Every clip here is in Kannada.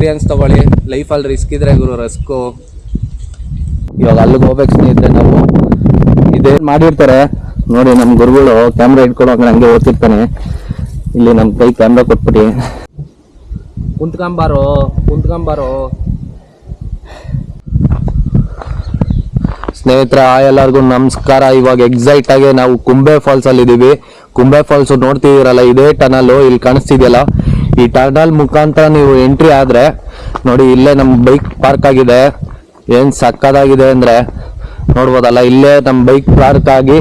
ಎಕ್ಸ್ಪೀರಿಯನ್ಸ್ ತಗೊಳ್ಳಿ. ಲೈಫಲ್ಲಿ ರಿಸ್ಕ್ ಇದ್ರೆ ಗುರು ರಿಸ್ಕು. ಇವಾಗ ಅಲ್ಲಿಗೆ ಹೋಗ್ಬೇಕು ಸ್ನೇಹಿತರೆ. ನಾವು ಇದೇನು ಮಾಡಿರ್ತಾರೆ ನೋಡಿ, ನಮ್ಮ ಗುರುಗಳು ಕ್ಯಾಮ್ರಾ ಇಟ್ಕೊಂಡು ಹಂಗೆ ಓದ್ತಿರ್ತಾನೆ. ಇಲ್ಲಿ ನಮ್ಮ ಕೈ ಕ್ಯಾಮ್ರಾ ಕೊಟ್ಬಿಟ್ಟು ಕುಂತ್ಕೊಂಬಾರೋ ಸ್ನೇಹಿತರೆ. ಎಲ್ಲರಿಗೂ ನಮಸ್ಕಾರ. ಇವಾಗ ಎಕ್ಸೈಟ್ ಆಗಿ ನಾವು ಕುಂಬೆ ಫಾಲ್ಸ್ ಅಲ್ಲಿ ಇದೀವಿ. ಕುಂಬೆ ಫಾಲ್ಸ್ ನೋಡ್ತಿದ್ದೀರಲ್ಲ, ಇದೇ ಟನಲ್ ಇಲ್ಲಿ ಕಾಣಿಸ್ತಿದೆಯಲ್ಲ. ಈ ಟನಲ್ ಮುಖಾಂತರ ನೀವು ಎಂಟ್ರಿ ಆದ್ರೆ ನೋಡಿ, ಇಲ್ಲೇ ನಮ್ ಬೈಕ್ ಪಾರ್ಕ್ ಆಗಿದೆ. ಏನ್ ಸಕ್ಕದಾಗಿದೆ ಅಂದ್ರೆ ನೋಡ್ಬೋದಲ್ಲ, ಇಲ್ಲೇ ನಮ್ ಬೈಕ್ ಪಾರ್ಕ್ ಆಗಿ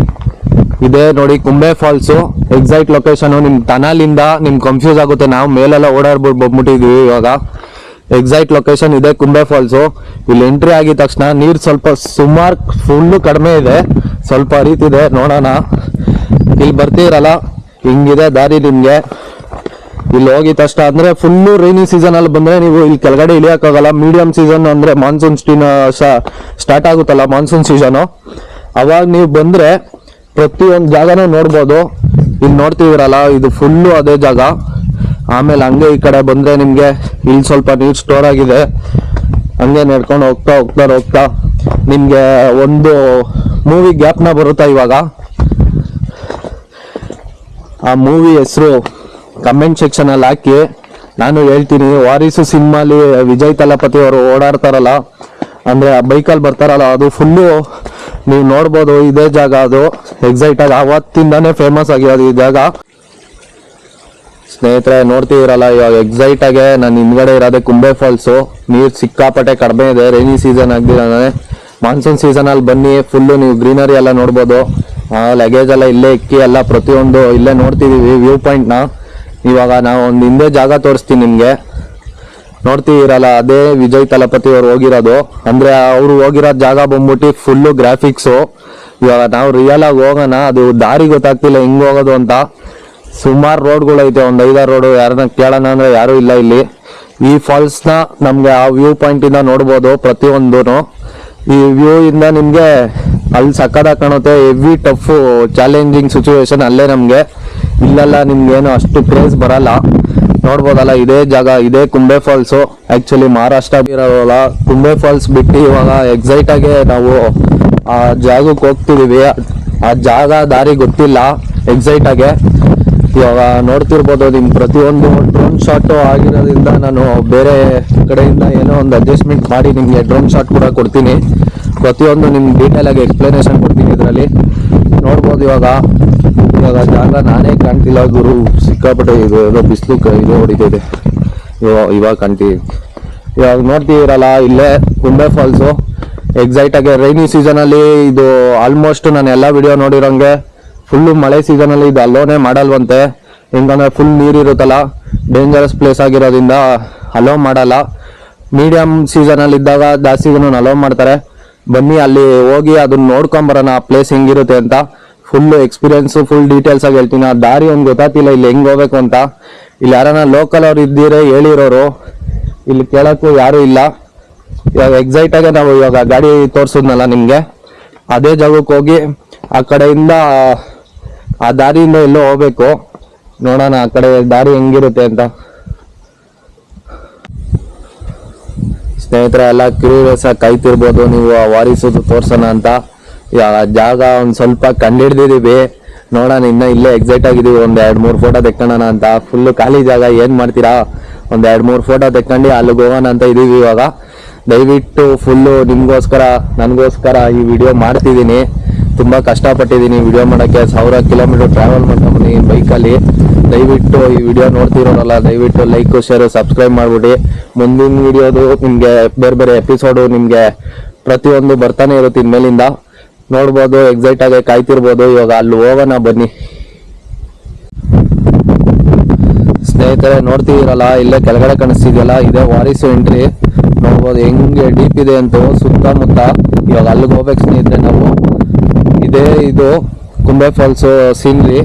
ಇದೆ ನೋಡಿ ಕುಂಬೆ ಫಾಲ್ಸ್. ಎಕ್ಸಾಕ್ಟ್ ಲೊಕೇಶನ್ ನಿಮ್ ಟನಲ್ ಇಂದ ನಿಮ್ ಕನ್ಫ್ಯೂಸ್ ಆಗುತ್ತೆ. ನಾವು ಮೇಲೆಲ್ಲ ಓಡಾಡ್ಬಿಟ್ಟು ಬಂದ್ಬಿಟ್ಟಿದೀವಿ. ಇವಾಗ ಎಕ್ಸಾಕ್ಟ್ ಲೊಕೇಶನ್ ಇದೆ ಕುಂಬೆ ಫಾಲ್ಸು. ಇಲ್ಲಿ ಎಂಟ್ರಿ ಆಗಿದ ತಕ್ಷಣ ನೀರು ಸ್ವಲ್ಪ ಸುಮಾರು ಫುಲ್ಲು ಕಡಿಮೆ ಇದೆ, ಸ್ವಲ್ಪ ಹರಿತಿದೆ. ನೋಡೋಣ, ಇಲ್ಲಿ ಬರ್ತೀರಲ್ಲ ಹಿಂಗಿದೆ ದಾರಿ ನಿಮ್ಗೆ. ಇಲ್ಲಿ ಹೋಗಿದ ತಕ್ಷಣ ಅಂದ್ರೆ ಫುಲ್ಲು ರೈನಿ ಸೀಸನ್ ಅಲ್ಲಿ ಬಂದ್ರೆ ನೀವು ಇಲ್ಲಿ ಕೆಳಗಡೆ ಇಳಿಯಕ್ಕಾಗಲ್ಲ. ಮೀಡಿಯಂ ಸೀಸನ್ ಅಂದ್ರೆ ಮಾನ್ಸೂನ್ ಸ್ಟಾರ್ಟ್ ಆಗುತ್ತಲ್ಲ, ಮಾನ್ಸೂನ್ ಸೀಸನು, ಅವಾಗ ನೀವು ಬಂದ್ರೆ ಪ್ರತಿಯೊಂದು ಜಾಗನೂ ನೋಡ್ಬೋದು. ಇಲ್ಲಿ ನೋಡ್ತಿದ್ದೀರಲ್ಲ, ಇದು ಫುಲ್ಲು ಅದೇ ಜಾಗ. ಆಮೇಲೆ ಹಂಗೆ ಈ ಕಡೆ ಬಂದ್ರೆ ನಿಮ್ಗೆ ಇಲ್ಲಿ ಸ್ವಲ್ಪ ನೀರು ಸ್ಟೋರ್ ಆಗಿದೆ. ಹಂಗೆ ನಡ್ಕೊಂಡು ಹೋಗ್ತಾ ನಿಮ್ಗೆ ಒಂದು ಮೂವಿ ಗ್ಯಾಪ್ನ ಬರುತ್ತಾ ಇವಾಗ. ಆ ಮೂವಿ ಹೆಸರು ಕಮೆಂಟ್ ಸೆಕ್ಷನ್ ಅಲ್ಲಿ ಹಾಕಿ, ನಾನು ಹೇಳ್ತೀನಿ. ವಾರಿಸು ಸಿನಿಮಾಲಿ ವಿಜಯ್ ತಲಪತಿ ಅವರು ಓಡಾಡ್ತಾರಲ್ಲ, ಅಂದ್ರೆ ಆ ಬೈಕಲ್ಲಿ ಬರ್ತಾರಲ್ಲ, ಅದು ಫುಲ್ಲು ನೀವು ನೋಡ್ಬೋದು. ಇದೇ ಜಾಗ ಅದು. ಎಕ್ಸೈಟ್ ಆಗಿ ಅವತ್ತಿಂದಾನೇ ಫೇಮಸ್ ಆಗಿರೋದು ಈ ಜಾಗ. ಸ್ನೇಹಿತರೆ ನೋಡ್ತಿದ್ದೀರಲ್ಲ, ಇವಾಗ ಎಕ್ಸೈಟ್ ಆಗಿ ನಾನು ಹಿಂದ್ಗಡೆ ಇರೋದೇ ಕುಂಬೆ ಫಾಲ್ಸು. ನೀರು ಸಿಕ್ಕಾಪಟ್ಟೆ ಕಡಿಮೆ ಇದೆ, ರೈನಿ ಸೀಸನ್ ಆಗ್ದಿರೋದೇ. ಮಾನ್ಸೂನ್ ಸೀಸನ್ ಅಲ್ಲಿ ಬನ್ನಿ, ಫುಲ್ಲು ನೀವು ಗ್ರೀನರಿ ಎಲ್ಲ ನೋಡ್ಬೋದು. ಲಗೇಜ್ ಎಲ್ಲ ಇಲ್ಲೇ ಇಕ್ಕಿ ಎಲ್ಲ ಪ್ರತಿಯೊಂದು ಇಲ್ಲೇ ನೋಡ್ತಿದೀವಿ ವ್ಯೂ ಪಾಯಿಂಟ್ನ. ಇವಾಗ ನಾವು ಒಂದು ಹಿಂದೆ ಜಾಗ ತೋರಿಸ್ತೀನಿ ನಿಮ್ಗೆ. ನೋಡ್ತಿದ್ದೀರಲ್ಲ, ಅದೇ ವಿಜಯ್ ತಲಪತಿ ಅವ್ರು ಹೋಗಿರೋದು. ಅಂದ್ರೆ ಅವ್ರು ಹೋಗಿರೋ ಜಾಗ ಬಂದ್ಬಿಟ್ಟು ಫುಲ್ಲು ಗ್ರಾಫಿಕ್ಸು. ಇವಾಗ ನಾವು ರಿಯಲ್ ಆಗಿ ಹೋಗೋಣ, ಅದು ದಾರಿ ಗೊತ್ತಾಗ್ತಿಲ್ಲ ಹೆಂಗ್ ಹೋಗೋದು ಅಂತ. ಸುಮಾರು ರೋಡ್ಗಳು ಐತೆ, ಒಂದು 5-6 ರೋಡು. ಯಾರನ್ನ ಕೇಳೋಣ ಅಂದ್ರೆ ಯಾರು ಇಲ್ಲ ಇಲ್ಲಿ. ಈ ಫಾಲ್ಸ್ ನ ನಮ್ಗೆ ಆ ವ್ಯೂ ಪಾಯಿಂಟ್ ಇಂದ ನೋಡ್ಬೋದು ಪ್ರತಿಯೊಂದು. ಈ ವ್ಯೂ ಇಂದ ನಿಮ್ಗೆ ಅಲ್ಲಿ ಸಕ್ಕದಾಗಿ ಕಾಣುತ್ತೆ. ಹೆವಿ ಟಫ್ ಚಾಲೆಂಜಿಂಗ್ ಸಿಚುವೇಶನ್ ಅಲ್ಲೇ ನಮ್ಗೆ. ಇಲ್ಲೆಲ್ಲ ನಿಮ್ಗೆ ಏನು ಅಷ್ಟು ಕ್ರೇಜ್ ಬರಲ್ಲ. ನೋಡ್ಬೋದಲ್ಲ, ಇದೇ ಜಾಗ, ಇದೇ ಕುಂಬೆ ಫಾಲ್ಸು. ಆಕ್ಚುಲಿ ಮಹಾರಾಷ್ಟ್ರ ಇರೋಲ್ಲ. ಕುಂಬೆ ಫಾಲ್ಸ್ ಬಿಟ್ಟು ಇವಾಗ ಎಕ್ಸೈಟ್ ಆಗಿ ನಾವು ಆ ಜಾಗಕ್ಕೆ ಹೋಗ್ತಿದೀವಿ. ಆ ಜಾಗ ದಾರಿ ಗೊತ್ತಿಲ್ಲ ಎಕ್ಸೈಟ್ ಆಗಿ. ಇವಾಗ ನೋಡ್ತಿರ್ಬೋದು ನಿಮ್ ಪ್ರತಿಯೊಂದು ಡ್ರೋನ್ ಶಾಟ್ ಆಗಿರೋದ್ರಿಂದ ನಾನು ಬೇರೆ ಕಡೆಯಿಂದ ಏನೋ ಒಂದು ಅಡ್ಜಸ್ಟ್ಮೆಂಟ್ ಮಾಡಿ ನಿಮ್ಗೆ ಡ್ರೋನ್ ಶಾಟ್ ಕೂಡ ಕೊಡ್ತೀನಿ. ಪ್ರತಿಯೊಂದು ನಿಮ್ಗೆ ಡೀಟೇಲ್ ಆಗಿ ಎಕ್ಸ್ಪ್ಲನೇಷನ್ ಕೊಡ್ತೀನಿ ಇದರಲ್ಲಿ. ನೋಡ್ಬೋದು ಇವಾಗ ಜಾಗ ನಾನೇ ಕಾಣ್ತಿಲ್ಲ ಗುರು, ಸಿಕ್ಕಾಪಟ್ಟೆ ಇದು ಏನೋ ಬಿಸಿಲು ಇದು ಹೊಡಿತಿದೆ. ಇವಾಗ ಕಾಣ್ತೀವಿ. ಇವಾಗ ನೋಡ್ತಿದ್ದೀರಲ್ಲ, ಇಲ್ಲೇ ಕುಂಬೆ ಫಾಲ್ಸು. ಎಕ್ಸೈಟ್ ಆಗಿ ರೈನಿ ಸೀಸನ್ ಅಲ್ಲಿ ಇದು ಆಲ್ಮೋಸ್ಟ್ ನಾನು ಎಲ್ಲ ವಿಡಿಯೋ ನೋಡಿರೋಂಗೆ ಫುಲ್ಲು ಮಳೆ ಸೀಸನ್ ಅಲ್ಲಿ ಇದು ಅಲೋನೇ ಮಾಡಲ್ವಂತೆ. ಹೆಂಗಂದ್ರೆ ಫುಲ್ ನೀರಿರುತ್ತಲ್ಲ, ಡೇಂಜರಸ್ ಪ್ಲೇಸ್ ಆಗಿರೋದ್ರಿಂದ ಅಲೋ ಮಾಡಲ್ಲ. ಮೀಡಿಯಂ ಸೀಸನ್ ಅಲ್ಲಿ ಇದ್ದಾಗ ಜಾಸ್ತಿಗೂ ಅಲೋ ಮಾಡ್ತಾರೆ. ಬನ್ನಿ ಅಲ್ಲಿ ಹೋಗಿ ಅದನ್ನ ನೋಡ್ಕೊಂಬರೋಣ, ಆ ಪ್ಲೇಸ್ ಹೆಂಗಿರುತ್ತೆ ಅಂತ. ಫುಲ್ ಎಕ್ಸ್ಪೀರಿಯನ್ಸ್ ಫುಲ್ ಡೀಟೇಲ್ಸ್ ಆಗಿ ಹೇಳ್ತೀನಿ. ಆ ದಾರಿ ಒಂದು ಗೊತ್ತಾಗ್ತಿಲ್ಲ ಇಲ್ಲಿ ಹೆಂಗ್ ಹೋಗ್ಬೇಕು ಅಂತ. ಇಲ್ಲಿ ಯಾರನ್ನ ಲೋಕಲ್ ಅವ್ರು ಇದ್ದೀರಾ ಹೇಳಿರೋರು, ಇಲ್ಲಿ ಕೇಳಕ್ಕೂ ಯಾರು ಇಲ್ಲ. ಇವಾಗ ಎಕ್ಸೈಟ್ ಆಗಿ ನಾವು ಇವಾಗ ಗಾಡಿ ತೋರ್ಸಿದ್ನಲ್ಲ ನಿಮ್ಗೆ, ಅದೇ ಜಾಗಕ್ಕೆ ಹೋಗಿ ಆ ಕಡೆಯಿಂದ ಆ ದಾರಿಯಿಂದ ಎಲ್ಲೋ ಹೋಗ್ಬೇಕು. ನೋಡೋಣ ಆ ಕಡೆ ದಾರಿ ಹೆಂಗಿರುತ್ತೆ ಅಂತ. ಸ್ನೇಹಿತರೆ ಎಲ್ಲ ಕ್ಯೂರಿಯಸ್ ಆಗಿ ಕಾಯ್ತಿರ್ಬೋದು ನೀವು ಆ ವಾರಿಸೋದು ತೋರ್ಸೋಣ ಅಂತ. ಇವಾಗ ಜಾಗ ಒಂದ್ ಸ್ವಲ್ಪ ಕಂಡಿಡ್ದಿದೀವಿ. ನೋಡೋಣ, ಇನ್ನ ಇಲ್ಲೇ ಎಕ್ಸೈಟ್ ಆಗಿದೀವಿ. ಒಂದ್ 2-3 ಫೋಟೋ ತೆಕ್ಕೋಣ ಅಂತ. ಫುಲ್ ಖಾಲಿ ಜಾಗ, ಏನ್ ಮಾಡ್ತೀರಾ, ಒಂದ್ 2-3 ಫೋಟೋ ತೆಕ್ಕೊಂಡು ಅಲ್ಲಿಗೆ ಹೋಗೋಣ ಅಂತ ಇದೀವಿ. ಇವಾಗ ದಯವಿಟ್ಟು ಫುಲ್ಲು ನಿಮ್ಗೋಸ್ಕರ ನನಗೋಸ್ಕರ ಈ ವಿಡಿಯೋ ಮಾಡ್ತಿದ್ದೀನಿ. ತುಂಬಾ ಕಷ್ಟಪಟ್ಟಿದ್ದೀನಿ ವಿಡಿಯೋ ಮಾಡೋಕ್ಕೆ. 1000 ಕಿಲೋಮೀಟರ್ ಟ್ರಾವೆಲ್ ಮಾಡ್ಕೊಂಬಂದಿ ಬೈಕಲ್ಲಿ. ದಯವಿಟ್ಟು ಈ ವಿಡಿಯೋ ನೋಡ್ತಿರೋರಲ್ಲ, ದಯವಿಟ್ಟು ಲೈಕ್ ಶೇರ್ ಸಬ್ಸ್ಕ್ರೈಬ್ ಮಾಡ್ಬಿಡಿ. ಮುಂದಿನ ವಿಡಿಯೋದು ನಿಮ್ಗೆ ಬೇರೆ ಎಪಿಸೋಡು ನಿಮ್ಗೆ ಪ್ರತಿಯೊಂದು ಬರ್ತಾನೆ ಇರುತ್ತೆ ಇನ್ಮೇಲಿಂದ. ನೋಡ್ಬೋದು, ಎಕ್ಸೈಟ್ ಆಗಿ ಕಾಯ್ತಿರ್ಬೋದು. ಇವಾಗ ಅಲ್ಲಿ ಹೋಗೋಣ ಬನ್ನಿ. ಸ್ನೇಹಿತರೆ ನೋಡ್ತಿದ್ದೀರಲ್ಲ, ಇಲ್ಲೇ ಕೆಳಗಡೆ ಕಾಣಿಸ್ತಿದೆಯಲ್ಲ, ಇದೇ ವಾರಿಸು ಎಂಟ್ರಿ. ನೋಡ್ಬೋದು ಹೆಂಗೆ ಡೀಪ್ ಇದೆ ಅಂತ ಸುತ್ತಮುತ್ತ. ಇವಾಗ ಅಲ್ಲಿಗೆ ಹೋಗ್ಬೇಕು ಸ್ನೇಹಿತರೆ ನಾವು. ಇದೇ ಇದು ಕುಂಬೆ ಫಾಲ್ಸ್ ಸೀನ್ರಿ.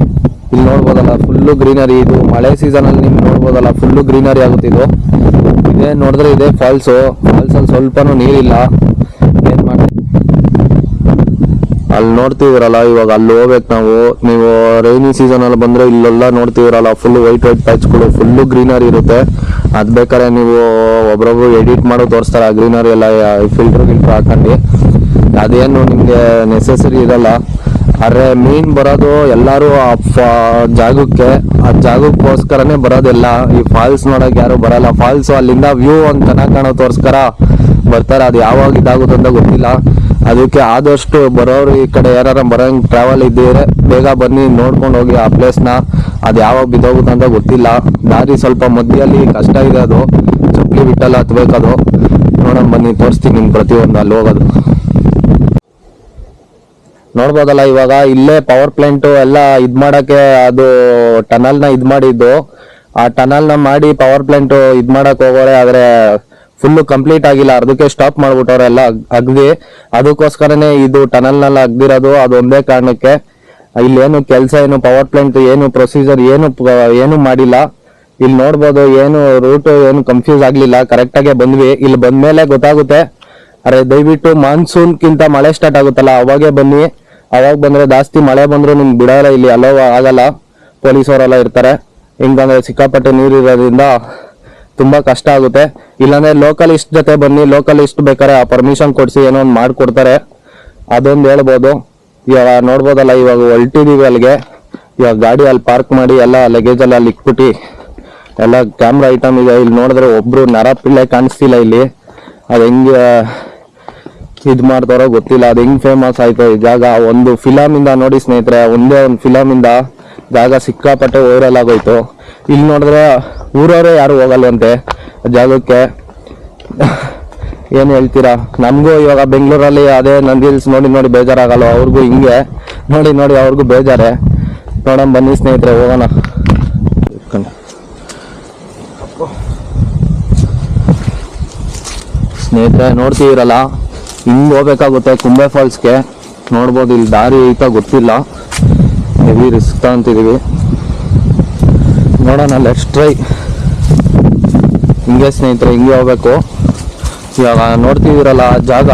ಇಲ್ಲಿ ನೋಡ್ಬೋದಲ್ಲ ಫುಲ್ಲು ಗ್ರೀನರಿ. ಇದು ಮಳೆ ಸೀಸನ್ ಅಲ್ಲಿ ನಿಮ್ಗೆ ನೋಡ್ಬೋದಲ್ಲ ಫುಲ್ಲು ಗ್ರೀನರಿ ಆಗುತ್ತೆ. ಇದು ಇದೇ ನೋಡಿದ್ರೆ ಇದೇ ಫಾಲ್ಸು. ಫಾಲ್ಸಲ್ಲಿ ಸ್ವಲ್ಪನೂ ನೀರಿಲ್ಲ. ಏನ್ ಮಾಡಿ ಅಲ್ಲಿ ನೋಡ್ತಿದ್ರಲ್ಲ ಇವಾಗ ಅಲ್ಲಿ ಹೋಗ್ಬೇಕು ನಾವು. ನೀವು ರೈನಿ ಸೀಸನ್ ಅಲ್ಲಿ ಬಂದ್ರೆ ಇಲ್ಲೆಲ್ಲ ನೋಡ್ತಿದ್ರಲ್ಲ ಫುಲ್ ವೈಟ್ ಪ್ಯಾಚ್ಗಳು, ಫುಲ್ಲು ಗ್ರೀನರಿ ಇರುತ್ತೆ. ಅದ್ ಬೇಕಾದ್ರೆ ನೀವು ಒಬ್ರೊಬ್ರು ಎಡಿಟ್ ಮಾಡೋ ತೋರಿಸ್ತಾರೆ ಆ ಗ್ರೀನರಿ ಎಲ್ಲ ಫಿಲ್ಟರ್ ಹಾಕೊಂಡು. ಅದೇನು ನಿಮ್ಗೆ ನೆಸೆಸರಿ ಇರಲ್ಲ. ಆದ್ರೆ ಮೇನ್ ಬರೋದು ಎಲ್ಲರೂ ಆ ಜಾಗಕ್ಕೆ, ಆ ಜಾಗಕ್ಕೋಸ್ಕರನೇ ಬರೋದೆಲ್ಲ. ಈ ಫಾಲ್ಸ್ ನೋಡಕ್ ಯಾರು ಬರಲ್ಲ. ಫಾಲ್ಸ್ ಅಲ್ಲಿಂದ ವ್ಯೂ ಒಂದ್ ಚೆನ್ನಾಗಿ ಕಾಣೋದಕ್ಕೋಸ್ಕರ ಬರ್ತಾರೆ. ಅದು ಯಾವಾಗ ಇದಾಗುತ್ತೆ ಅಂತ ಗೊತ್ತಿಲ್ಲ. ಅದಕ್ಕೆ ಆದಷ್ಟು ಬರೋರು ಈ ಕಡೆ ಯಾರು ಬರೋಂಗ್ ಟ್ರಾವೆಲ್ ಇದ್ದಿದ್ರೆ ಬೇಗ ಬನ್ನಿ, ನೋಡ್ಕೊಂಡು ಹೋಗಿ ಆ ಪ್ಲೇಸ್ನ. ಅದು ಯಾವಾಗ ಬಿದ್ದೋಗುತ್ತೆ ಅಂತ ಗೊತ್ತಿಲ್ಲ. ದಾರಿ ಸ್ವಲ್ಪ ಮಧ್ಯದಲ್ಲಿ ಕಷ್ಟ ಇದೆ, ಅದು ಚಪ್ಪಲಿ ಬಿಟ್ಟಲ್ಲ ಹತ್ಬೇಕದು. ನೋಡೋಣ ಬನ್ನಿ, ತೋರಿಸ್ತೀನಿ ನಿಮ್ಗೆ ಪ್ರತಿಯೊಂದು ಅಲ್ಲಿ ಹೋಗೋದು. ನೋಡ್ಬೋದಲ್ಲ ಇವಾಗ ಇಲ್ಲೇ ಪವರ್ ಪ್ಲಾಂಟ್ ಎಲ್ಲ ಇದ್ ಮಾಡಕ್ಕೆ ಅದು ಟನಲ್ ನ ಇದ್ ಮಾಡಿದ್ದು. ಆ ಟನಲ್ ನ ಮಾಡಿ ಪವರ್ ಪ್ಲಾಂಟ್ ಇದ್ ಮಾಡಕ್ ಹೋಗೋರೆ, ಆದ್ರೆ ಫುಲ್ ಕಂಪ್ಲೀಟ್ ಆಗಿಲ್ಲ, ಅರ್ಧಕ್ಕೆ ಸ್ಟಾಪ್ ಮಾಡ್ಬಿಟ್ಟವ್ರೆ ಎಲ್ಲ ಅಗ್ದಿ. ಅದಕ್ಕೋಸ್ಕರನೇ ಇದು ಟನಲ್ ನಲ್ಲಿ ಅಗ್ದಿರೋದು, ಅದೊಂದೇ ಕಾರಣಕ್ಕೆ. ಇಲ್ಲೇನು ಕೆಲಸ ಏನು ಪವರ್ ಪ್ಲಾಂಟ್ ಏನು ಪ್ರೊಸೀಜರ್ ಏನು ಮಾಡಿಲ್ಲ. ಇಲ್ಲಿ ನೋಡ್ಬೋದು, ಏನು ರೂಟ್ ಏನು ಕನ್ಫ್ಯೂಸ್ ಆಗ್ಲಿಲ್ಲ, ಕರೆಕ್ಟ್ ಆಗೇ ಬಂದ್ವಿ. ಇಲ್ಲಿ ಬಂದ್ಮೇಲೆ ಗೊತ್ತಾಗುತ್ತೆ. ಅರೆ ದಯವಿಟ್ಟು ಮಾನ್ಸೂನ್ ಕಿಂತ ಮಳೆ ಸ್ಟಾರ್ಟ್ ಆಗುತ್ತಲ್ಲ ಅವಾಗೇ ಬನ್ನಿ. ಅವಾಗ ಬಂದ್ರೆ ಜಾಸ್ತಿ ಮಳೆ ಬಂದ್ರು ನಿಮ್ಗೆ ಬಿಡೋಲ್ಲ, ಇಲ್ಲಿ ಅಲೋ ಆಗಲ್ಲ, ಪೊಲೀಸವರೆಲ್ಲ ಇರ್ತಾರೆ. ಹಿಂಗಂದ್ರೆ ಸಿಕ್ಕಾಪಟ್ಟೆ ನೀರು ಇರೋದ್ರಿಂದ ತುಂಬಾ ಕಷ್ಟ ಆಗುತ್ತೆ. ಇಲ್ಲಾಂದ್ರೆ ಲೋಕಲಿಸ್ಟ್ ಜೊತೆ ಬನ್ನಿ, ಲೋಕಲಿಸ್ಟ್ ಬೇಕಾದ್ರೆ ಪರ್ಮಿಷನ್ ಕೊಡ್ಸಿ ಏನೋ ಒಂದು ಮಾಡ್ಕೊಡ್ತಾರೆ, ಅದೊಂದು ಹೇಳ್ಬೋದು. ಇವಾಗ ನೋಡ್ಬೋದಲ್ಲ, ಇವಾಗ ಹೊಲ್ಟಿದೀವಿ ಅಲ್ಲಿಗೆ. ಇವಾಗ ಗಾಡಿ ಅಲ್ಲಿ ಪಾರ್ಕ್ ಮಾಡಿ ಎಲ್ಲ ಲಗೇಜ್ ಎಲ್ಲ ಅಲ್ಲಿ ಇಕ್ಬಿಟ್ಟು ಎಲ್ಲ ಕ್ಯಾಮ್ರಾ ಐಟಮ್ ಇದೆ. ಇಲ್ಲಿ ನೋಡಿದ್ರೆ ಒಬ್ರು ನರ ಪಿಳ್ಳೆ ಕಾಣಿಸ್ತಿಲ್ಲ ಇಲ್ಲಿ. ಅದು ಹೆಂಗೆ ಇದ್ ಮಾಡ್ತಾರೋ ಗೊತ್ತಿಲ್ಲ. ಅದು ಹೆಂಗ್ ಫೇಮಸ್ ಆಯ್ತು ಈ ಜಾಗ. ಒಂದು ಫಿಲಮ್ ಇಂದ ನೋಡಿ ಸ್ನೇಹಿತರೆ, ಒಂದೇ ಒಂದು ಫಿಲಮ್ ಇಂದ ಜಾಗ ಸಿಕ್ಕಾಪಟ್ಟೆ ವೈರಲ್ ಆಗೋಯ್ತು. ಇಲ್ಲಿ ನೋಡಿದ್ರೆ ಊರವರೇ ಯಾರು ಹೋಗಲ್ವಂತೆ ಜಾಗಕ್ಕೆ. ಏನ್ ಹೇಳ್ತೀರಾ? ನಮಗೂ ಇವಾಗ ಬೆಂಗಳೂರಲ್ಲಿ ಅದೇ ನಂದಿ ಹಿಲ್ಸ್ ನೋಡಿ ನೋಡಿ ಬೇಜಾರಾಗಲ್ಲ, ಅವ್ರಿಗೂ ಹಿಂಗೆ ನೋಡಿ ನೋಡಿ ಅವ್ರಿಗೂ ಬೇಜಾರೆ. ನೋಡೋಣ ಬನ್ನಿ ಸ್ನೇಹಿತರೆ, ಹೋಗೋಣ. ಸ್ನೇಹಿತರೆ ನೋಡ್ತಿದ್ದೀರಲ್ಲ, ಹಿಂಗ್ ಹೋಗ್ಬೇಕಾಗುತ್ತೆ ಕುಂಬೆ ಫಾಲ್ಸ್ಗೆ. ನೋಡ್ಬೋದು ಇಲ್ಲಿ ದಾರಿ ಐತ ಗೊತ್ತಿಲ್ಲ, ಹೆವಿ ರಿಸ್ಕ್ ತಗೊಂತಿದೀವಿ. ನೋಡೋಣ, ಲೆಟ್ಸ್ ಟ್ರೈ. ಹಿಂಗೆ ಸ್ನೇಹಿತರೆ ಹಿಂಗೆ ಹೋಗ್ಬೇಕು. ಇವಾಗ ನೋಡ್ತಿದ್ದೀರಲ್ಲ ಆ ಜಾಗ,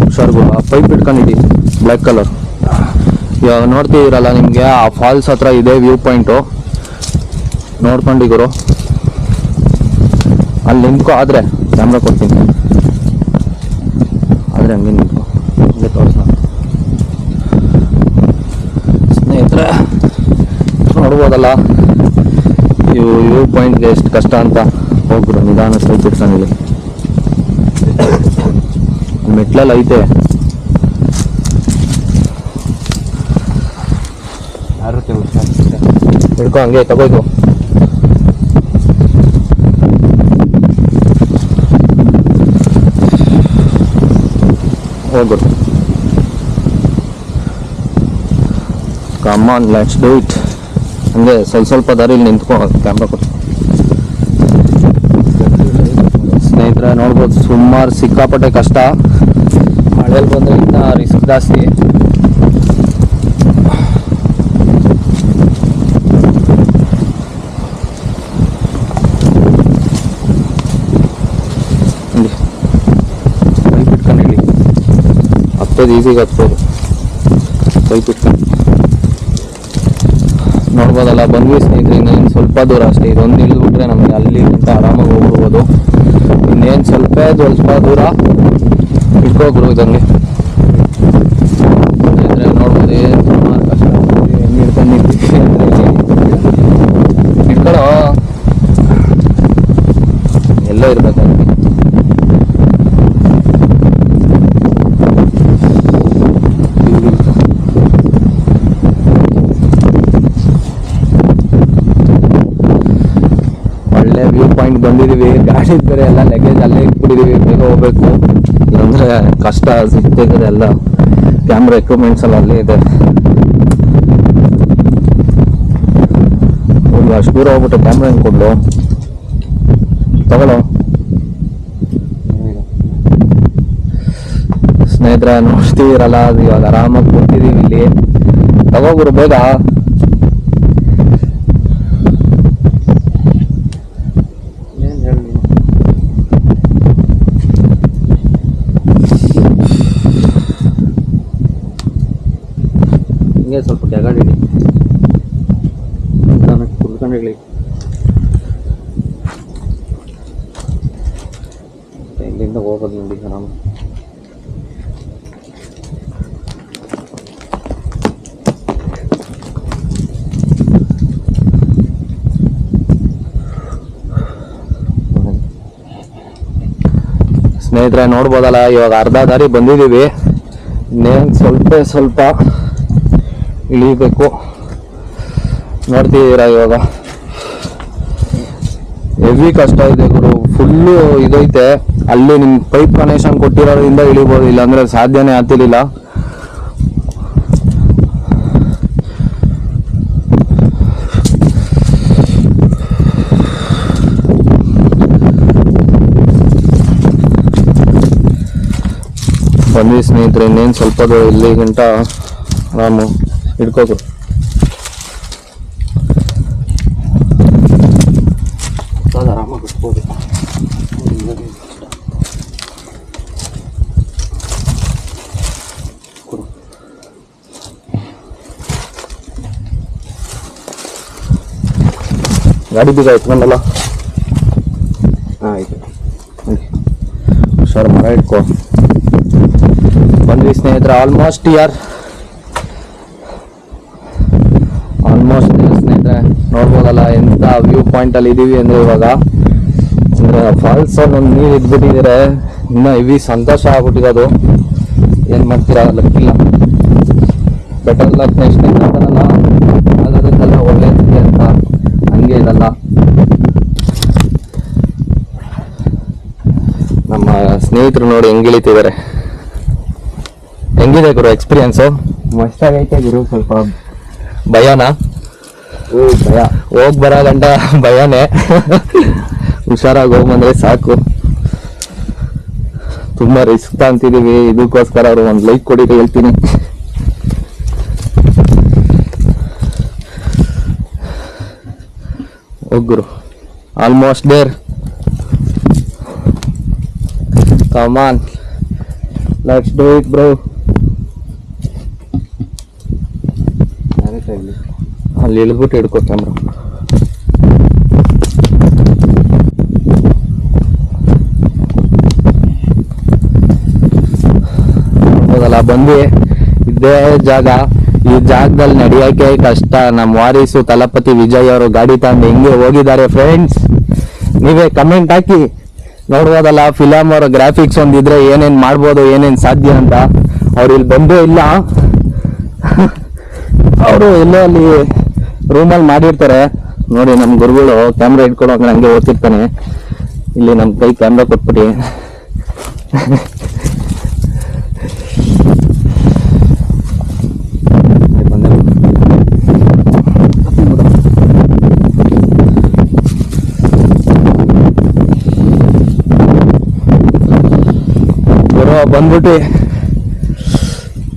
ಹುಷಾರ್ಗು ಆ ಪೈಪ್ ಇಟ್ಕೊಂಡಿದ್ದೀವಿ ಬ್ಲ್ಯಾಕ್ ಕಲರ್. ಇವಾಗ ನೋಡ್ತಿದ್ದೀರಲ್ಲ ನಿಮಗೆ ಆ ಫಾಲ್ಸ್ ಹತ್ರ ಇದೆ ವ್ಯೂ ಪಾಯಿಂಟು. ನೋಡ್ಕೊಂಡಿದ್ರು ಅಲ್ಲಿ ನಿಂತ್ಕೊ, ಆದ್ರೆ ಕ್ಯಾಮ್ರಾ ಕೊಡ್ತೀನಿ, ಆದ್ರೆ ಹಂಗೆ ನಿಂತ್ಕೊ, ಹಂಗೆ ತೋರಿಸೋಣ ಸ್ನೇಹಿತರೆ. ನೋಡ್ಬೋದಲ್ಲ ಇವು ವ್ಯೂ ಪಾಯಿಂಟ್ಗೆ ಎಷ್ಟು ಕಷ್ಟ ಅಂತ. ಹೋಗ್ಬಿಡು ನಿಧಾನ, ಸ್ವಲ್ಪ ಇಟ್ಕೊಂಡಿಲ್ಲ, ಮೆಟ್ಲೆಲ್ಲ ಐತೆ. ಹಿಡ್ಕೊ, ಹಂಗೆ ತಗೋಯ್ತು. ಹೋಗ್ಬಿಡು. Come on, let's do it. ಹಂಗೆ ಸ್ವಲ್ಪ ದಾರಿಲಿ ನಿಂತ್ಕೊ, ಕ್ಯಾಮ್ರಾ ಕೊಟ್ಟು. ಸ್ನೇಹಿತರೆ ನೋಡ್ಬೋದು, ಸುಮಾರು ಸಿಕ್ಕಾಪಟ್ಟೆ ಕಷ್ಟ. ಮಳೆಯಲ್ಲಿ ಬಂದ್ರೆ ಇನ್ನ ರಿಸ್ಕ್ ಜಾಸ್ತಿ. ಪೈಪ್ ಇಟ್ಕೊಂಡು ಹೇಳಿ, ಹತ್ತೋದು ಈಸಿಗೆ ಹತ್ಬೋದು, ಪೈಪ್ ಇಟ್ಕೊಂಡು. ನೋಡ್ಬೋದಲ್ಲ, ಬಂದ್ವಿ ಸ್ನೇಹಿತರೆ. ಇನ್ನೇನು ಸ್ವಲ್ಪ ದೂರ ಅಷ್ಟೇ, ಇದೊಂದು ಇಳಿದ್ಬಿಟ್ರೆ ನಮಗೆ ಅಲ್ಲಿ ಅಂತ ಆರಾಮಾಗಿ ಹೋಗ್ಬಿಡ್ಬೋದು. ಇನ್ನೇನು ಸ್ವಲ್ಪ ದೂರ ಇಟ್ಕೋಗ್ರು ಇದಂಗೆ. ಸ್ನೇಹಿತರೆ ನೋಡ್ಬೋದು, ಏನು ಸುಮಾರು ಕಷ್ಟ. ಹೆಂಗೆ ಹಿಡ್ಕೊಂಡಿದ್ದೀವಿ ಅಂದರೆ ಹಿಡ್ಕೊಳ್ಳೋ, ಎಲ್ಲ ಇರ್ಬೇಕಾದ್ರೆ. ಒಳ್ಳೆ ವ್ಯೂ ಪಾಯಿಂಟ್ ಬಂದಿದೀವಿ. ಗಾಡಿ ಬೇರೆ ಎಲ್ಲ ಲಗೇಜ್ ಅಲ್ಲೇ ಇಟ್ಬಿಟ್ಟಿದೀವಿ, ಬೇಗ ಹೋಗ್ಬೇಕು, ಇಲ್ಲಾಂದ್ರೆ ಕಷ್ಟ. ಸಿಗ್ತಿದ್ರೆ ಎಲ್ಲ ಕ್ಯಾಮ್ರಾ ಎಕ್ವಿಪ್ಮೆಂಟ್ಸ್ ಎಲ್ಲ ಅಲ್ಲೇ ಇದೆ. ಅಷ್ಟು ದೂರ ಹೋಗ್ಬಿಟ್ಟು ಕ್ಯಾಮ್ರಾ ಹೆಂಗೆ ಕೊಡ್ಲು, ತಗೊಳ್ಳೋ. ಸ್ನೇಹಿತರೆ ನೋಡ್ತೀವಿರಲ್ಲ, ಅದು ಇವಾಗ ಆರಾಮಾಗಿ ಕೂತಿದೀವಿ ಇಲ್ಲಿ. ತಗೋಗುರು ಬೇಗ. ಸ್ನೇಹಿತರೆ ನೋಡ್ಬೋದಲ್ಲ, ಇವಾಗ ಅರ್ಧ ದಾರಿ ಬಂದಿದ್ದೀವಿ, ಇನ್ನೇನು ಸ್ವಲ್ಪ ಇಳಿಬೇಕು. ನೋಡ್ತಿದ್ದೀರಾ ಇವಾಗ ಹೆವಿ ಕಷ್ಟ ಇದೆ ಗುರು, ಫುಲ್ಲು ಇದೈತೆ. ಅಲ್ಲಿ ನಿಮ್ ಪೈಪ್ ಕನೆಕ್ಷನ್ ಕೊಟ್ಟಿರೋದ್ರಿಂದ ಇಳಿಬೋದು, ಇಲ್ಲಾಂದ್ರೆ ಸಾಧ್ಯನೇ ಆಗ್ತಿರ್ಲಿಲ್ಲ. ಬಂದ್ವಿ ಸ್ನೇಹಿತರೆ, ಇನ್ನೇನು ಸ್ವಲ್ಪದು ಇಲ್ಲಿ ಗಂಟ ಆರಾಮು ಹಿಡ್ಕೋದು. ಆರಾಮಾಗಿ ಬಿಟ್ಬೋದು. ಗಾಡಿ ಬೀಗ ಇಟ್ಕೊಂಡಲ್ಲ, ಆಯ್ತು ಹುಷಾರು, ಮರ ಇಟ್ಕೋ. ಬಂದ್ವಿ ಸ್ನೇಹಿತರೆ, ಆಲ್ಮೋಸ್ಟ್ ಸ್ನೇಹಿತರೆ ನೋಡ್ಬೋದಲ್ಲ ಎಂತ ವ್ಯೂ ಪಾಯಿಂಟ್ ಅಲ್ಲಿ ಇದೀವಿ ಅಂದ್ರೆ ಇವಾಗ. ಅಂದ್ರೆ ಫಾಲ್ಸ್ ಒಂದು ನೀರು ಇದ್ಬಿಟ್ಟಿದ್ರೆ ಇನ್ನ ಹೆವಿ ಸಂತೋಷ ಆಗ್ಬಿಟ್ಟಿರೋದು. ಏನ್ ಮಾಡ್ತೀರಾ, ಲಕ್ಕಿಲ್ಲ. ಬೆಟರ್ ಲಕ್ ನೆಕ್ಸ್ಟ್ ಟೈಮ್ ಅಂತಾರಲ್ಲ, ಆಗೋದಕ್ಕೆಲ್ಲ ಒಳ್ಳೇದಿದೆ ಅಂತ, ಹಂಗೆ ಇದಲ್ಲ. ನಮ್ಮ ಸ್ನೇಹಿತರು ನೋಡಿ ಹೆಂಗ್ ಇಳಿತಿದ್ದಾರೆ. ಹೆಂಗಿದೆ ಗುರು ಎಕ್ಸ್ಪೀರಿಯನ್ಸು? ಮಸ್ತಾಗೈತೆ ಗುರು. ಸ್ವಲ್ಪ ಭಯನಾ? ಭಯ, ಹೋಗ್ ಬರೋ ಗಂಟ ಭಯನೇ. ಹುಷಾರಾಗಿ ಹೋಗ್ಬಂದ್ರೆ ಸಾಕು. ತುಂಬಾ ರಿಸ್ಕ್ ಅಂತಿದೀವಿ, ಇದಕ್ಕೋಸ್ಕರ ಅವ್ರು ಒಂದ್ ಲೈಕ್ ಕೊಡಿರಿ ಹೇಳ್ತೀನಿ. ಹೋಗ್ಗುರು, almost there. Come on, let's do it bro. ಅಲ್ಲಿ ಇಳಿದ್ಬಿಟ್ಟು ಹಿಡ್ಕೋ ಕ್ಯಾಮ್ರಾ. ನೋಡ್ಬೋದಲ್ಲ, ಬಂದು ಇದೇ ಜಾಗ. ಈ ಜಾಗದಲ್ಲಿ ನಡೆಯೋಕೆ ಕಷ್ಟ. ನಮ್ಮ ವಾರಿಸು ತಲಪತಿ ವಿಜಯ್ ಅವರು ಗಾಡಿ ತಗೊಂಡು ಹೆಂಗೆ ಹೋಗಿದ್ದಾರೆ ಫ್ರೆಂಡ್ಸ್, ನೀವೇ ಕಮೆಂಟ್ ಹಾಕಿ. ನೋಡ್ಬೋದಲ್ಲ, ಫಿಲಮ್ ಅವರ ಗ್ರಾಫಿಕ್ಸ್ ಒಂದಿದ್ರೆ ಏನೇನ್ ಮಾಡ್ಬೋದು, ಏನೇನ್ ಸಾಧ್ಯ ಅಂತ. ಅವ್ರು ಇಲ್ಲಿ ಬಂದೇ ಇಲ್ಲ, ಅವರು ಎಲ್ಲೋ ಅಲ್ಲಿ ರೂಮಲ್ಲಿ ಮಾಡಿರ್ತಾರೆ ನೋಡಿ. ನಮ್ಮ ಗುರುಗಳು ಕ್ಯಾಮ್ರಾ ಇಟ್ಕೊಂಡು ಹಂಗೆ ಓದ್ತಿರ್ತಾನೆ. ಇಲ್ಲಿ ನಮ್ಮ ಕೈ ಕ್ಯಾಮ್ರಾ ಕೊಟ್ಬಿಟ್ಟು ಗುರು ಬಂದ್ಬಿಟ್ಟು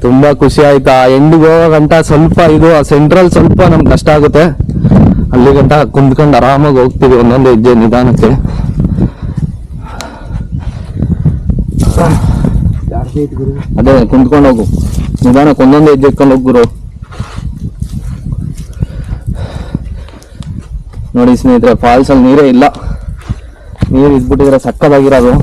ತುಂಬಾ ಖುಷಿ ಆಯ್ತಾ. ಎಂಡಿಗೆ ಹೋಗೋ ಗಂಟ ಸ್ವಲ್ಪ ಇದು ಸೆಂಟ್ರಲ್ ಸ್ವಲ್ಪ ನಮ್ಗೆ ಕಷ್ಟ ಆಗುತ್ತೆ. ಅಲ್ಲಿ ಗಂಟ ಕುಂದ್ಕೊಂಡು ಆರಾಮಾಗಿ ಹೋಗ್ತೀವಿ, ಒಂದೊಂದು ಹೆಜ್ಜೆ ನಿಧಾನಕ್ಕೆ. ಅದೇ ಕುಂತ್ಕೊಂಡು ಹೋಗು, ನಿಧಾನಕ್ಕೆ ಒಂದೊಂದು ಹೆಜ್ಜೆ ಇಟ್ಕೊಂಡು ಹೋಗುರು. ನೋಡಿ ಸ್ನೇಹಿತರೆ, ಫಾಲ್ಸ್ ಅಲ್ಲಿ ನೀರೇ ಇಲ್ಲ, ನೀರು ಇದ್ಬಿಟ್ಟಿದ್ರೆ ಸಕ್ಕದಾಗಿರೋದು.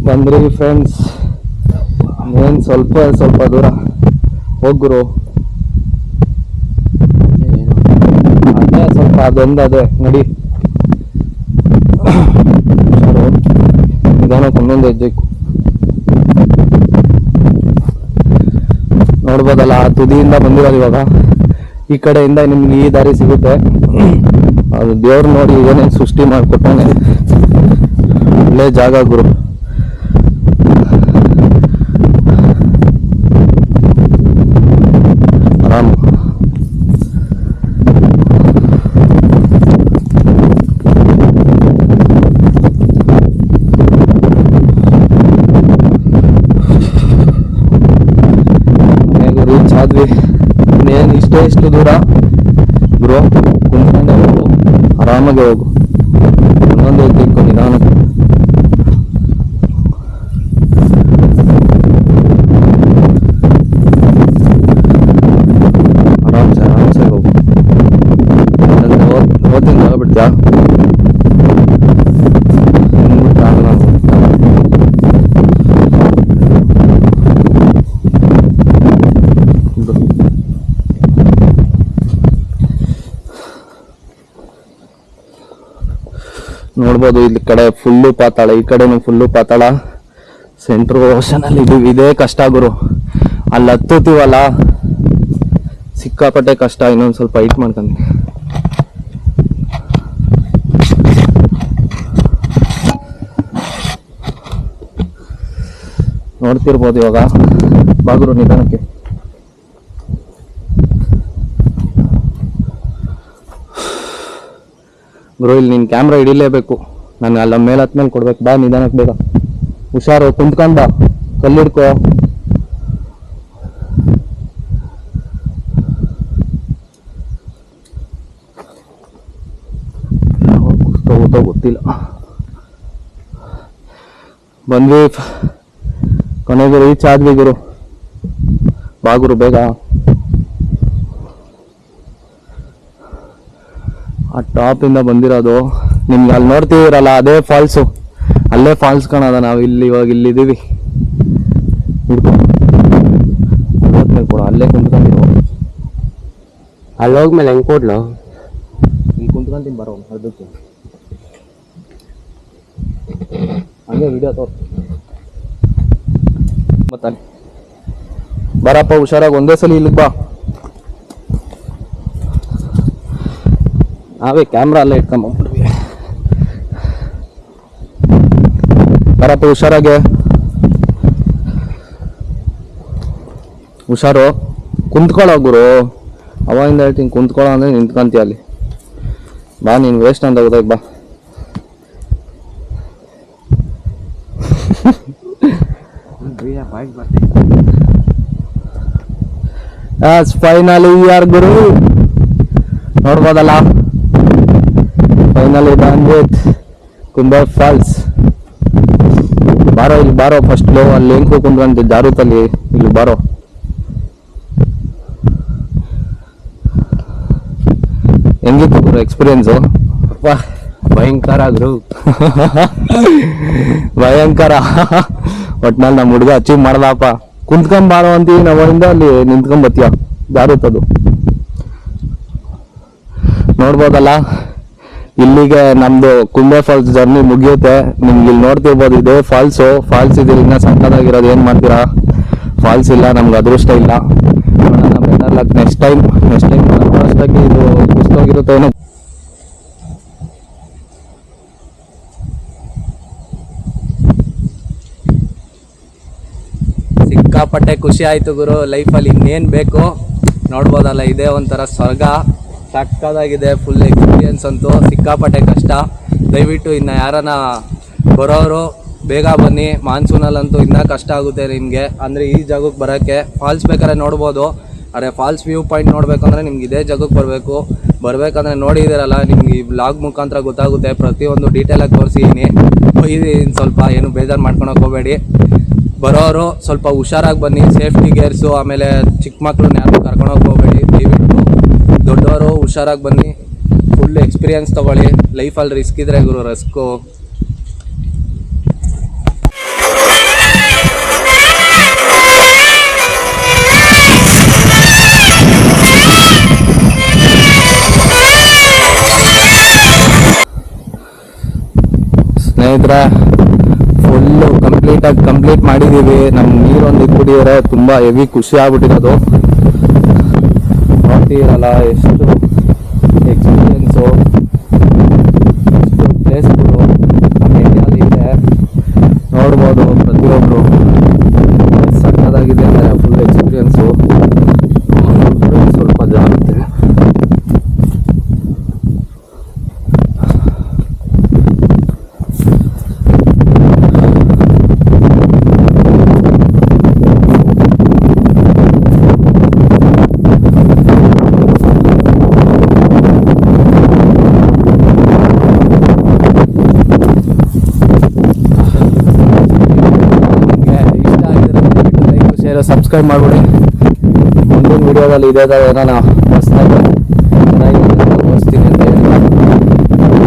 ಬಂದ್ರಿ ಫ್ರೆಂಡ್ಸ್, ಏನ್ ಸ್ವಲ್ಪ ದೂರ ಹೋಗುರು. ಅದೇ ಸ್ವಲ್ಪ ಅದೊಂದು ಅದೇ ನಡಿ, ನಿಧಾನಕ್ಕೆ ಒಂದೊಂದು ಹೆಜ್ಜೆ. ನೋಡ್ಬೋದಲ್ಲ, ತುದಿಯಿಂದ ಬಂದಿರೋದು. ಇವಾಗ ಈ ಕಡೆಯಿಂದ ನಿಮ್ಗೆ ಈ ದಾರಿ ಸಿಗುತ್ತೆ. ಅದು ದೇವ್ರು ನೋಡಿ ಏನೇನು ಸೃಷ್ಟಿ ಮಾಡಿಕೊಟ್ಟಾನೆ. ಒಳ್ಳೆ ಜಾಗ ಗುರು. ಆರಾಮ್ ರೀಚ್ ಆದ್ವಿ. ಇನ್ನೇನು ಇಷ್ಟು ದೂರ ಗುರು, ಕುಂತ್ಕೊಂಡೆ ಹೋಗು, ಆರಾಮಾಗಿ ಹೋಗು. ಒಂದೊಂದು ಹೆಜ್ಜೆ ನಿಧಾನಕ್ಕೆ. ಆರಾಮ್ಸೆ ಹೋಗು. ಓದ್ತೀನಿ ಬಿಡ್ತೀಯಾ? ನೋಡ್ಬೋದು ಇಲ್ಲಿ ಕಡೆ ಫುಲ್ಲು ಪಾತಾಳ, ಈ ಕಡೆನೂ ಫುಲ್ಲು ಪಾತಾಳ. ಸೆಂಟ್ರ್ ಓಷನಲ್ಲಿ ಇದೀವಿ, ಇದೇ ಕಷ್ಟ ಗುರು. ಅಲ್ಲಿ ಹತ್ತುತ್ತೀವಲ್ಲ ಸಿಕ್ಕಾಪಟ್ಟೆ ಕಷ್ಟ. ಇನ್ನೊಂದು ಸ್ವಲ್ಪ ಹೈಟ್ ಮಾಡ್ಕೊಂಡು ನೋಡ್ತಿರ್ಬೋದು. ಇವಾಗ ಬಾಗುರು ನಿಧಾನಕ್ಕೆ. ಗುರು ಇಲ್ಲಿ ನೀನು ಕ್ಯಾಮ್ರಾ ಹಿಡಿಲೇಬೇಕು. ನಾನು ಅಲ್ಲ ಮೇಲೆ ಹತ್ಮೇಲೆ ಕೊಡ್ಬೇಕು. ಬಾ ನಿಧಾನಕ್ಕೆ ಬೇಗ. ಹುಷಾರು, ಕುಂತ್ಕೊಂಡ್ ಬಾ, ಕಲ್ಲಿಡ್ಕೋ. ಗೊತ್ತಿಲ್ಲ. ಬಂದ್ವಿ, ಕೊನೆಗೆ ರೀಚ್ ಆದ್ವಿ ಗುರು. ಬಾಗುರು ಬೇಗ. ಆ ಟಾಪ್ ಇಂದ ಬಂದಿರೋದು ನಿಮ್ಗೆ ಅಲ್ಲಿ ನೋಡ್ತಿದ್ದೀರಲ್ಲ, ಅದೇ ಫಾಲ್ಸು. ಅಲ್ಲೇ ಫಾಲ್ಸ್ ಕಾಣೋದ. ನಾವು ಇಲ್ಲಿ ಇವಾಗ ಇಲ್ಲಿದ್ದೀವಿ. ಕೊಡ, ಅಲ್ಲೇ ಕುಂತ್ಕೊಂಡಿರೋ. ಅಲ್ಲಿ ಹೋಗ್ಮೇಲೆ ಹೆಂಗ್ ಕೊಡ್ಲು? ಇಲ್ಲಿ ಕುಂತ್ಕೊಂತೀನಿ ಬರೋ ಅದಕ್ಕೆ. ಹಂಗೆ ವಿಡಿಯೋ ತೋರ್ ಮತ್ತೆ ಬರಪ್ಪ, ಹುಷಾರಾಗಿ. ಒಂದೇ ಸಲ ಇಲ್ಲಿಗೆ ಬಾ. ನಾವೇ ಕ್ಯಾಮ್ರಾ ಅಲ್ಲೇ ಇಟ್ಕೊಂಡ್ಬಿಟ್ವಿ. ಬರಪ್ಪ ಹುಷಾರಾಗೆ. ಹುಷಾರು, ಕುಂತ್ಕೊಳ್ಳೋ ಗುರು. ಅವಾಗಿಂದ ಹೇಳ್ತೀನಿ ಕುಂತ್ಕೊಳ್ಳೋ ಅಂದ್ರೆ ನಿಂತ್ಕೊಂತೀಯ ಅಲ್ಲಿ. ಬಾ, ನೀನು ವೇಸ್ಟ್ ಅಂತ ಗೊತ್ತಾಗ. ಬಾ. ಫೈನಲಿ ಯಾರ್ ಗುರು ನೋಡ್ಬೋದಲ್ಲ. Finally ಬಂದ್ಬಿಟ್ ಕುಂಬೆ falls. ಬಾರೋ ಇಲ್ಲಿ ಬಾರೋ. ಫಸ್ಟ್ ಅಲ್ಲಿ ಹೆಂಗ್ ಕುಂದ್ರಂತೆ ಜಾರುತ್ತಲ್ಲಿ. ಇಲ್ಲಿ ಬಾರೋ. ಹೆಂಗಿತ್ತು ಗುರು ಎಕ್ಸ್ಪೀರಿಯನ್ಸು? ಭಯಂಕರ ಗುರು. ಭಯಂಕರ. ಒಟ್ನಲ್ಲಿ ನಮ್ಮ ಹುಡುಗ ಅಚೀವ್ ಮಾಡ್ದಪ್ಪ. ಕುಂತ್ಕೊಂಡ್ ಬಾರೋ ಅಂತೀವಿ ನಾವಿಂದ, ಅಲ್ಲಿ ನಿಂತ್ಕೊಂಡ್ ಬತ್ತೀಯ, ಜಾರುತ್ತದು. ನೋಡ್ಬೋದಲ್ಲ, ಇಲ್ಲಿಗೆ ನಮ್ದು ಕುಂಬೆ ಫಾಲ್ಸ್ ಜರ್ನಿ ಮುಗಿಯುತ್ತೆ. ನಿಮ್ಗೆ ಇಲ್ಲಿ ನೋಡ್ತಿರ್ಬೋದು, ಇದೇ ಫಾಲ್ಸು. ಫಾಲ್ಸ್ ಇದಿಲ್ಲ, ಇನ್ನ ಸಣ್ಣದಾಗಿರೋದು. ಏನ್ ಮಾಡ್ತೀರಾ, ಫಾಲ್ಸ್ ಇಲ್ಲ, ನಮ್ಗೆ ಅದೃಷ್ಟ ಇಲ್ಲ. ನೋಡೋಣ, ಬೆಟರ್ ಲಕ್ ನೆಕ್ಸ್ಟ್ ಟೈಮ್. ಅಷ್ಟಾಗಿ ಇದು ಪುಸ್ತಕ ಏನೋ. ಸಿಕ್ಕಾಪಟ್ಟೆ ಖುಷಿ ಆಯ್ತು ಗುರು. ಲೈಫಲ್ಲಿ ಇನ್ನೇನು ಬೇಕು ನೋಡ್ಬೋದಲ್ಲ, ಇದೇ ಒಂಥರ ಸ್ವರ್ಗ. ಸಕ್ಕದಾಗಿದೆ ಫುಲ್ ಎಕ್ಸ್ಪೀರಿಯನ್ಸ್ ಅಂತೂ. ಸಿಕ್ಕಾಪಟ್ಟೆ ಕಷ್ಟ. ದಯವಿಟ್ಟು ಇನ್ನು ಯಾರನ್ನ ಬರೋರು ಬೇಗ ಬನ್ನಿ. ಮಾನ್ಸೂನಲ್ಲಂತೂ ಇನ್ನೂ ಕಷ್ಟ ಆಗುತ್ತೆ ನಿಮಗೆ. ಅಂದರೆ ಈ ಜಾಗಕ್ಕೆ ಬರೋಕ್ಕೆ. ಫಾಲ್ಸ್ ಬೇಕಾದ್ರೆ ನೋಡ್ಬೋದು, ಆದರೆ ಫಾಲ್ಸ್ ವ್ಯೂ ಪಾಯಿಂಟ್ ನೋಡಬೇಕಂದ್ರೆ ನಿಮ್ಗೆ ಇದೇ ಜಾಗಕ್ಕೆ ಬರಬೇಕಂದ್ರೆ ನೋಡಿದ್ದೀರಲ್ಲ, ನಿಮ್ಗೆ ಈ ಬ್ಲಾಗ್ ಮುಖಾಂತರ ಗೊತ್ತಾಗುತ್ತೆ. ಪ್ರತಿಯೊಂದು ಡೀಟೇಲಾಗಿ ತೋರಿಸಿದ್ದೀನಿ. ಇನ್ನು ಸ್ವಲ್ಪ ಏನು ಬೇಜಾರು ಮಾಡ್ಕೊಳಕ್ಕೆ ಹೋಗಬೇಡಿ. ಬರೋರು ಸ್ವಲ್ಪ ಹುಷಾರಾಗಿ ಬನ್ನಿ. ಸೇಫ್ಟಿ ಗೇರ್ಸು, ಆಮೇಲೆ ಚಿಕ್ಕ ಮಕ್ಕಳನ್ನ ಯಾರು ಕರ್ಕೊಳಕ್ಕೆ ಹೋಗಬೇಡಿ ದಯವಿಟ್ಟು. ದೊಡ್ಡವರು ಹುಷಾರಾಗಿ ಬನ್ನಿ. ಫುಲ್ ಎಕ್ಸ್ಪೀರಿಯನ್ಸ್ ತೊಗೊಳ್ಳಿ. ಲೈಫಲ್ಲಿ ರಿಸ್ಕ್ ಇದ್ರೆ ಗುರು, ರಿಸ್ಕು. ಸ್ನೇಹಿತರೆ, ಫುಲ್ಲು ಕಂಪ್ಲೀಟ್ ಮಾಡಿದ್ದೀವಿ. ನಮ್ಮ ನೀರೊಂದು ಕುಡಿಯೋರೆ ತುಂಬ ಹೆವಿ ಖುಷಿ ಆಗ್ಬಿಟ್ಟಿರೋದು. ನೋಡ್ತೀರಲ್ಲ ಎಷ್ಟು ಎಕ್ಸ್ಪೀರಿಯನ್ಸು, ಎಷ್ಟು ಪ್ಲೇಸ್ಗಳು ನಮ್ಮ ಇಂಡಿಯಾದಲ್ಲಿ ಇದೆ. ನೋಡ್ಬೋದು ಪ್ರತಿಯೊಬ್ಬರು. ಸಣ್ಣದಾಗಿದೆ ಅಂದರೆ ಫುಲ್ ಎಕ್ಸ್ಪೀರಿಯನ್ಸು. ಸ್ವಲ್ಪ ಜಾಗುತ್ತೆ. ಸಬ್ಸ್ಕ್ರೈಬ್ ಮಾಡ್ಬಿಡಿ. ಮುಂದಿನ ವಿಡಿಯೋದಲ್ಲಿ ಇದೇ ಥರ ಏನಾನ ಹೊಸದಾಗಿ